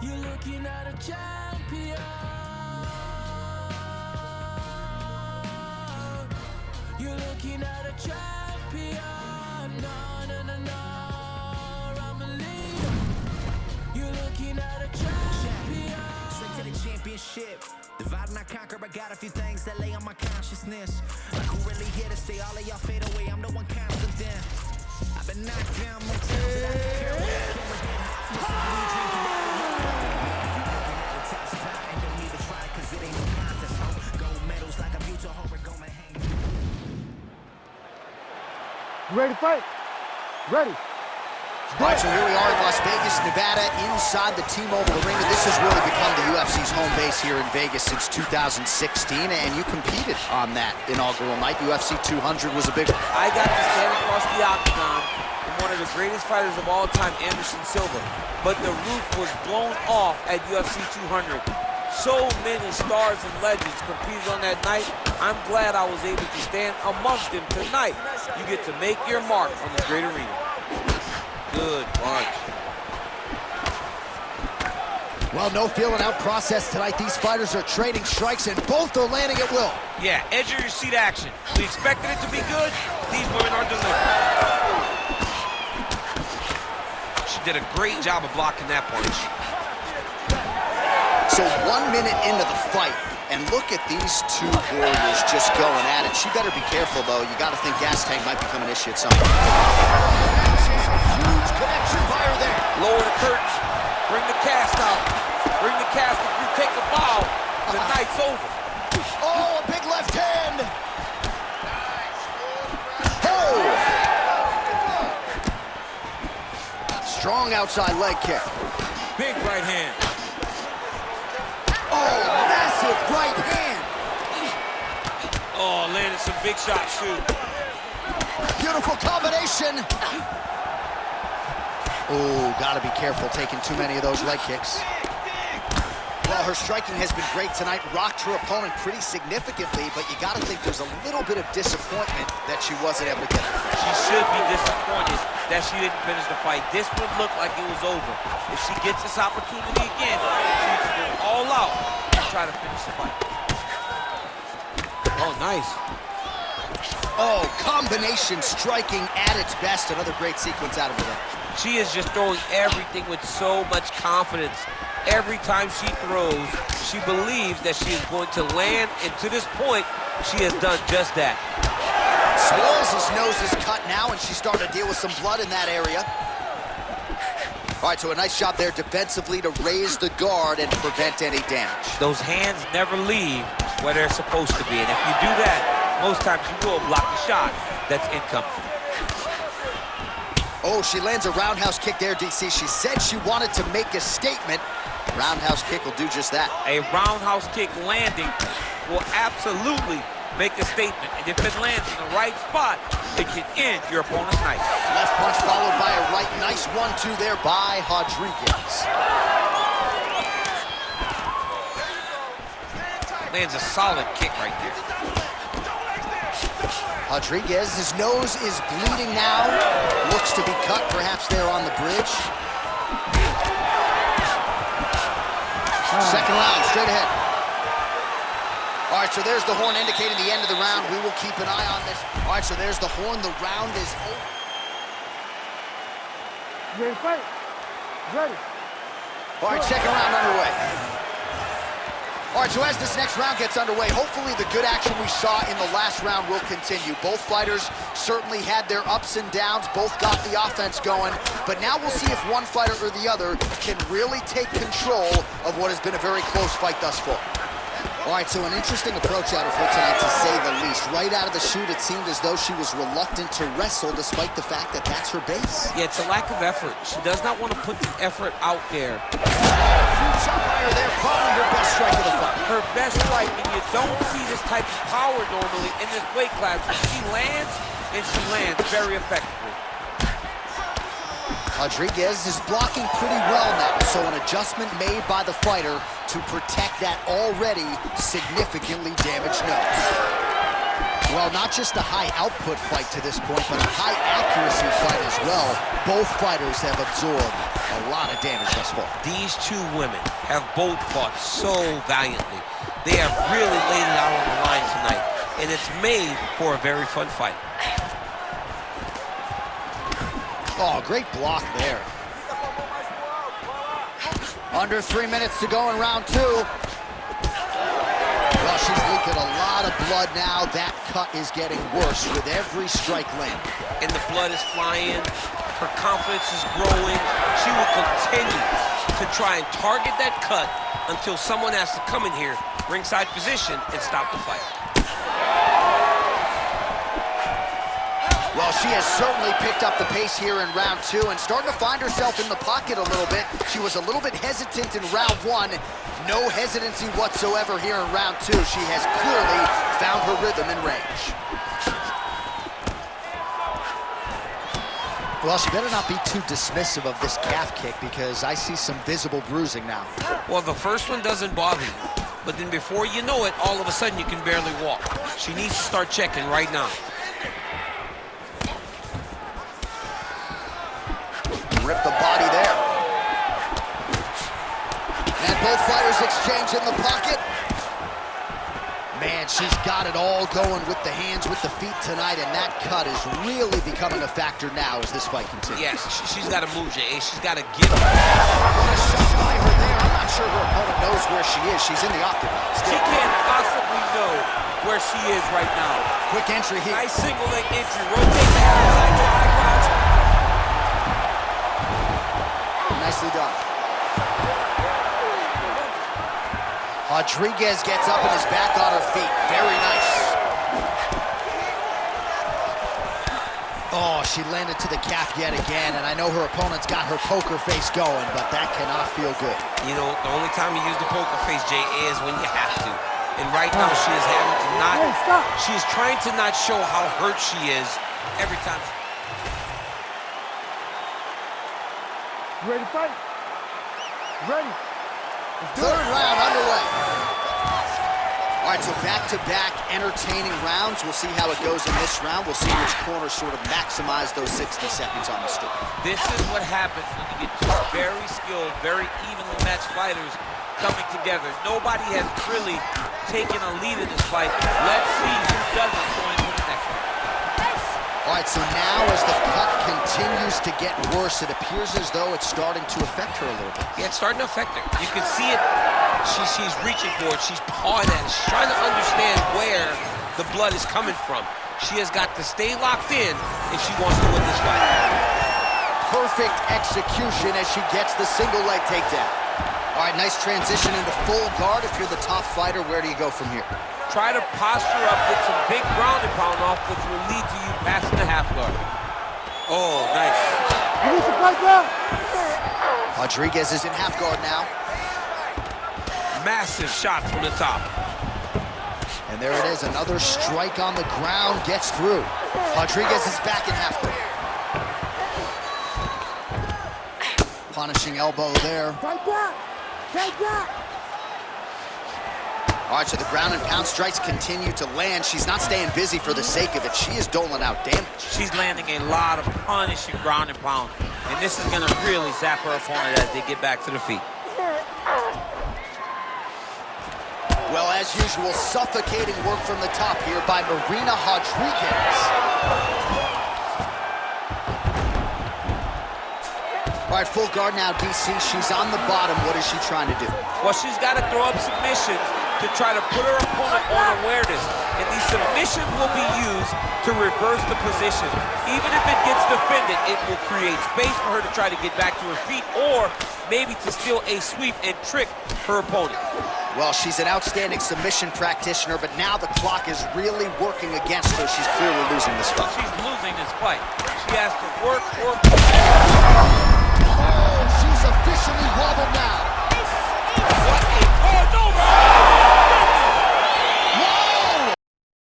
You're looking at a champion. You're looking at a champion. No, no, no, no. I'm a leader. You're looking at a champion. Straight to the championship. Divide and not conquer, I got a few things that lay on my consciousness. Like who really here to stay? All of y'all fade away, I'm the one constant then. I've been knocked down more times than I can count. Camera get hot, listen to me drinking down. Looking at the top spot and don't need to try, cause it ain't no contest. Gold medals like a mutual home, we're gonna hang. You ready to fight? Ready. All right, so here we are in Las Vegas, Nevada, inside the T-Mobile Arena. This has really become the UFC's home base here in Vegas since 2016, and you competed on that inaugural night. UFC 200 was a big one. I got to stand across the octagon from one of the greatest fighters of all time, Anderson Silva, but the roof was blown off at UFC 200. So many stars and legends competed on that night. I'm glad I was able to stand amongst them tonight. You get to make your mark on this great arena. Good punch. Well, no feeling out process tonight. These fighters are trading strikes, and both are landing at will. Yeah, edge of your seat action. We expected it to be good. These women are delivering. She did a great job of blocking that punch. So 1 minute into the fight, and look at these two warriors just going at it. She better be careful, though. You got to think gas tank might become an issue at some point. Huge connection fire there. Lower the curtains. Bring the cast out. Bring the cast. If you take a bow, the night's over. Oh, a big left hand. Oh! Strong outside leg kick. Big right hand. Oh, massive right hand. Oh, landed some big shots, too. Beautiful combination. Oh, gotta be careful taking too many of those leg kicks. Well, her striking has been great tonight. Rocked her opponent pretty significantly, but you gotta think there's a little bit of disappointment that she wasn't able to get it. She should be disappointed that she didn't finish the fight. This would look like it was over. If she gets this opportunity again, she needs to go all out and try to finish the fight. Oh, nice. Oh, combination striking at its best. Another great sequence out of her. She is just throwing everything with so much confidence. Every time she throws, she believes that she is going to land, and to this point, she has done just that. Swalls' nose is cut now, and she's starting to deal with some blood in that area. All right, so a nice job there defensively to raise the guard and prevent any damage. Those hands never leave where they're supposed to be, and if you do that, most times you will block the shot that's incoming. Oh, she lands a roundhouse kick there, DC. She said she wanted to make a statement. Roundhouse kick will do just that. A roundhouse kick landing will absolutely make a statement. And if it lands in the right spot, it can end your opponent's night. Left punch followed by a right. Nice 1-2 there by Rodriguez. Lands a solid kick right there. Rodriguez, his nose is bleeding now. Looks to be cut, perhaps there on the bridge. Second round, straight ahead. All right, so there's the horn indicating the end of the round. We will keep an eye on this. All right, so there's the horn. The round is over. You ready to fight? Ready. All right, second round underway. All right, so as this next round gets underway, hopefully the good action we saw in the last round will continue. Both fighters certainly had their ups and downs. Both got the offense going. But now we'll see if one fighter or the other can really take control of what has been a very close fight thus far. All right, so an interesting approach out of her tonight, to say the least. Right out of the chute, it seemed as though she was reluctant to wrestle, despite the fact that that's her base. Yeah, it's a lack of effort. She does not want to put the effort out there. Huge shot by her there, probably her best strike of the fight. Her best strike, and you don't see this type of power normally in this weight class. But she lands, and she lands very effectively. Rodriguez is blocking pretty well now, so an adjustment made by the fighter to protect that already significantly damaged nose. Well, not just a high output fight to this point, but a high accuracy fight as well. Both fighters have absorbed a lot of damage thus far. These two women have both fought so valiantly. They have really laid it out on the line tonight, and it's made for a very fun fight. Oh, great block there. Under 3 minutes to go in round 2. Well, she's leaking a lot of blood now. That cut is getting worse with every strike land. And the blood is flying. Her confidence is growing. She will continue to try and target that cut until someone has to come in here, ringside position, and stop the fight. Well, she has certainly picked up the pace here in round 2 and starting to find herself in the pocket a little bit. She was a little bit hesitant in round 1. No hesitancy whatsoever here in round 2. She has clearly found her rhythm and range. Well, she better not be too dismissive of this calf kick because I see some visible bruising now. Well, the first one doesn't bother you, but then before you know it, all of a sudden you can barely walk. She needs to start checking right now. Rip the body there. And both fighters exchange in the pocket. Man, she's got it all going with the hands, with the feet tonight, and that cut is really becoming a factor now as this fight continues. Yes, she's got to move, Jay. She's got to get up. What a shot by her there. I'm not sure her opponent knows where she is. She's in the octagon. She can't possibly know where she is right now. Quick entry here. Nice single leg entry. Rotate the outside to high crotch. Nicely done. Rodriguez gets up and is back on her feet. Very nice. Oh, she landed to the calf yet again, and I know her opponent's got her poker face going, but that cannot feel good. You know, the only time you use the poker face, Jay, is when you have to. And right now, she is having to not... Hey, stop. She is trying to not show how hurt she is every time. You ready to fight? Ready. Third round underway. All right, so back-to-back entertaining rounds. We'll see how it goes in this round. We'll see which corner sort of maximize those 60 seconds on the stick. This is what happens when you get two very skilled, very evenly matched fighters coming together. Nobody has really taken a lead in this fight. Let's see who doesn't go into the next one. All right, so now as the cut continues to get worse, it appears as though it's starting to affect her a little bit. Yeah, it's starting to affect her. You can see it. She's reaching for it. She's pawing at it. She's trying to understand where the blood is coming from. She has got to stay locked in if she wants to win this fight. Perfect execution as she gets the single leg takedown. All right, nice transition into full guard. If you're the top fighter, where do you go from here? Try to posture up, get some big ground and pound off, which will lead to you passing the half guard. Oh, nice. You need to fight down. Rodriguez is in half guard now. Massive shot from the top. And there it is, another strike on the ground gets through. Rodriguez is back in half guard. Punishing elbow there. Fight back. Fight back. All right, so the ground and pound strikes continue to land. She's not staying busy for the sake of it. She is doling out damage. She's landing a lot of punishing ground and pound. And this is gonna really zap her opponent as they get back to the feet. Well, as usual, suffocating work from the top here by Marina Rodriguez. All right, full guard now, DC. She's on the bottom. What is she trying to do? Well, she's got to throw up submissions to try to put her opponent on awareness. And these submissions will be used to reverse the position. Even if it gets defended, it will create space for her to try to get back to her feet or maybe to steal a sweep and trick her opponent. Well, she's an outstanding submission practitioner, but now the clock is really working against her. She's clearly losing this fight. She's losing this fight. She has to work. Oh, she's officially wobbled now. What a